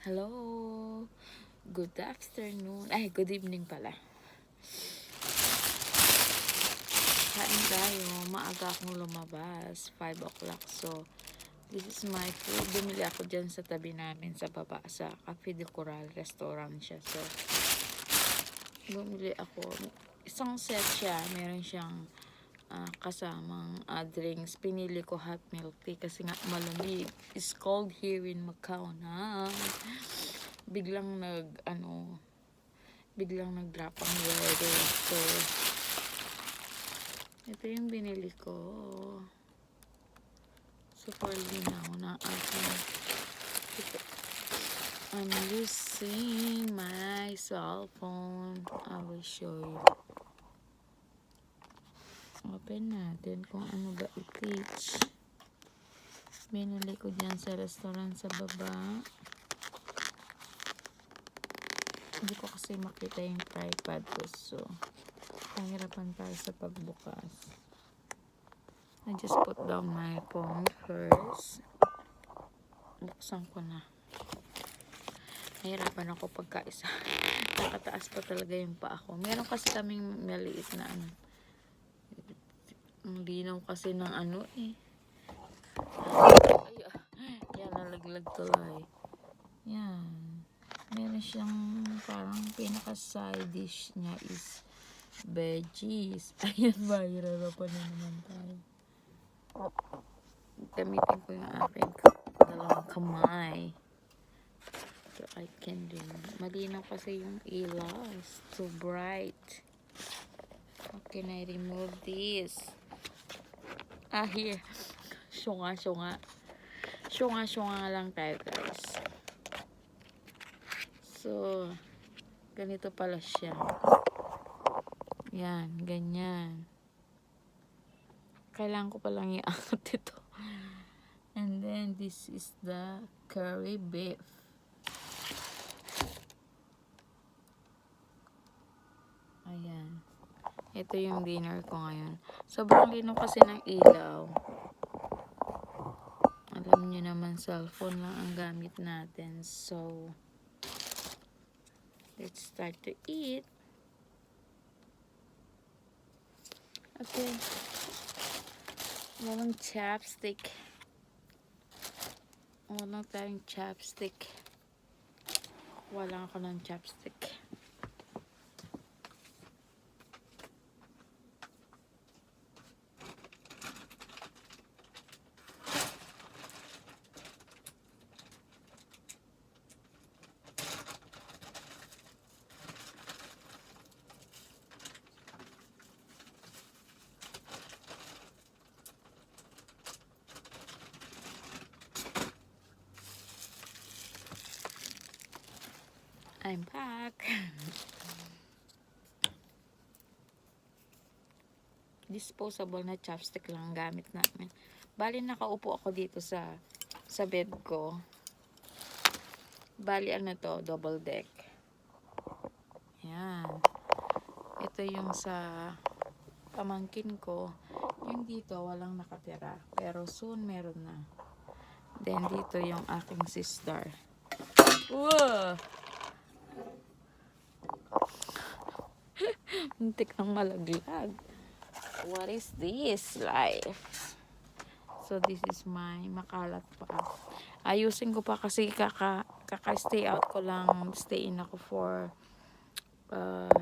Hello! Good afternoon. Ay, good evening pala. Kain tayo. Maaga akong lumabas. 5 o'clock. So, this is my food. Bumili ako dyan sa tabi namin sa baba. Sa Cafe de Coral restaurant siya. So, bumili ako. Isang set siya. Meron siyang kasamang drinks. Pinili ko hot milk tea kasi nga malamig. It's cold here in Macau na. Biglang nag-drop ang weather. So, ito yung binili ko. Super linaw na aking. I'm using my cell phone. I will show you. Open natin kung ano ba i-teach. Binili ko dyan sa restaurant sa baba. Hindi ko kasi makita yung tripod ko. So, pahirapan tayo sa pagbukas. I just put down my phone first. Buksan ko na. Nahirapan ako pagkaisa. Nakataas pa talaga yung paa ko. Meron kasi kaming maliit na ang linaw kasi ng eh. Ay, yan, nalaglag tuloy. Yan. Meron siyang parang pinaka-side dish niya is veggies. Ayan ba? Hirarapan na naman tayo. Gamitin ko yung aking dalawang kamay. So, I can do. Malinaw kasi yung ilaw. It's too bright. How can I remove this? Here. Syunga lang tayo, guys. So, ganito pala siya. Yan, ganyan. Kailangan ko palang i-angat ito. And then, this is the curry beef. Ayan. Ito yung dinner ko ngayon. Sobrang linaw kasi ng ilaw. Alam niyo naman, cellphone lang ang gamit natin. So, let's start to eat. Okay. Walang chopstick. Walang tayong chopstick. Wala ako ng chopstick. I'm back. Disposable na chopstick lang gamit namin. Bali, nakaupo ako dito sa bed ko. Bali, to, double deck. Yan. Ito yung sa pamangkin ko. Yung dito, walang nakatira. Pero soon, meron na. Then, dito yung aking sister. Whoa! Muntik nang malaglag. What is this life? So, this is my makalat pa. Ayusin ko pa kasi kaka-stay out ko lang. Stay in ako for 6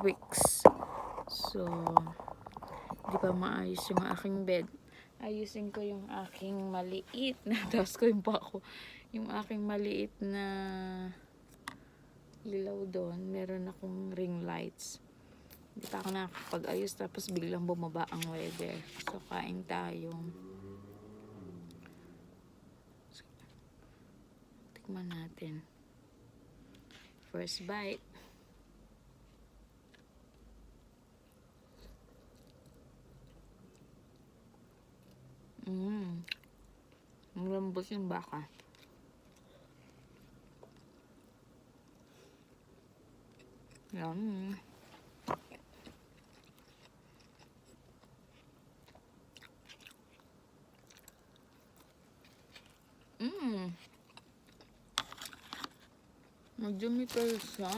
weeks. So, di pa maayos yung aking bed. Ayusin ko yung aking maliit na tapos ko yung pa ako. Yung aking maliit na ilaw doon. Meron akong ring lights. Hindi pa ako nakakapag-ayos tapos biglang bumaba ang weather. So, kain tayo. So, tikman natin. First bite. Ang lambot yung baka. Yum. Madumi kayo siya.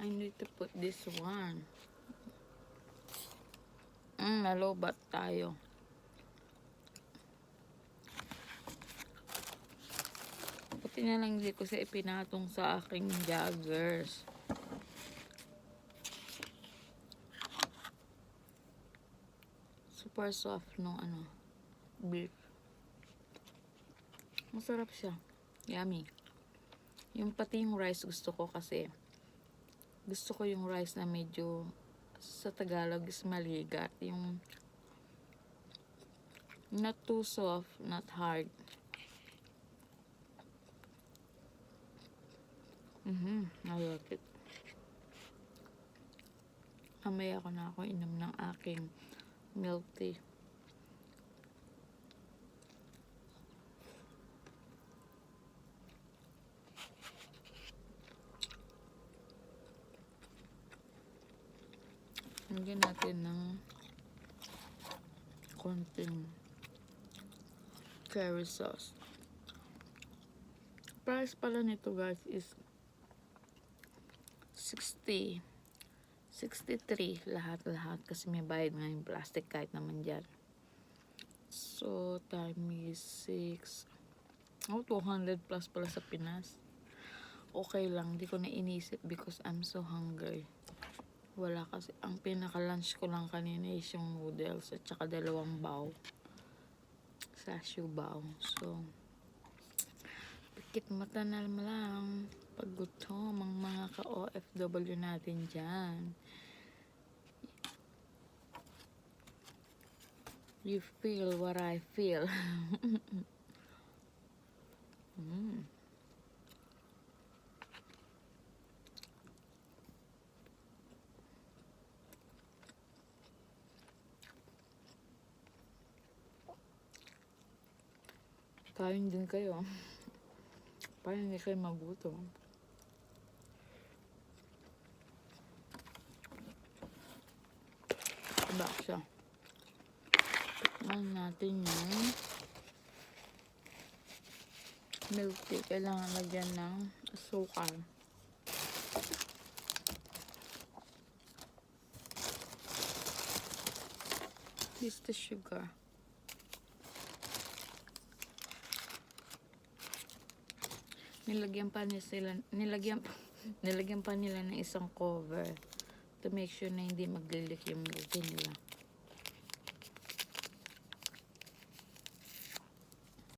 I need to put this one. Nalobat tayo. Buti na lang hindi ko siya ipinatong sa aking joggers. Super soft no beef. Masarap siya. Yummy. Yung pati yung rice gusto ko kasi gusto ko yung rice na medyo sa Tagalog is maligat. Yung not too soft, not hard. I like it. Mamaya ko na ako inom ng aking milk tea. Lagyan natin ng konting curry sauce. Price pala nito guys is 60, 63 lahat kasi may bayad nga yung plastic kahit naman dyan. So time is 6. 200 plus pala sa Pinas. Okay lang, di ko na inisip because I'm so hungry. Wala kasi, ang pinaka lunch ko lang kanina is yung noodles at saka 2 baw sa siubaw. So pikit mata na lang pag gutom ang mga ka-OFW natin dyan. You feel what I feel. Kain din kayo. Para hindi kayo magutom. Diba siya? Tikman natin yung milk tea. Kailangan lagyan ng asukal. This is the sugar. Nilagyan pa nila ng isang cover to make sure na hindi mag-leak yung milk tea nila.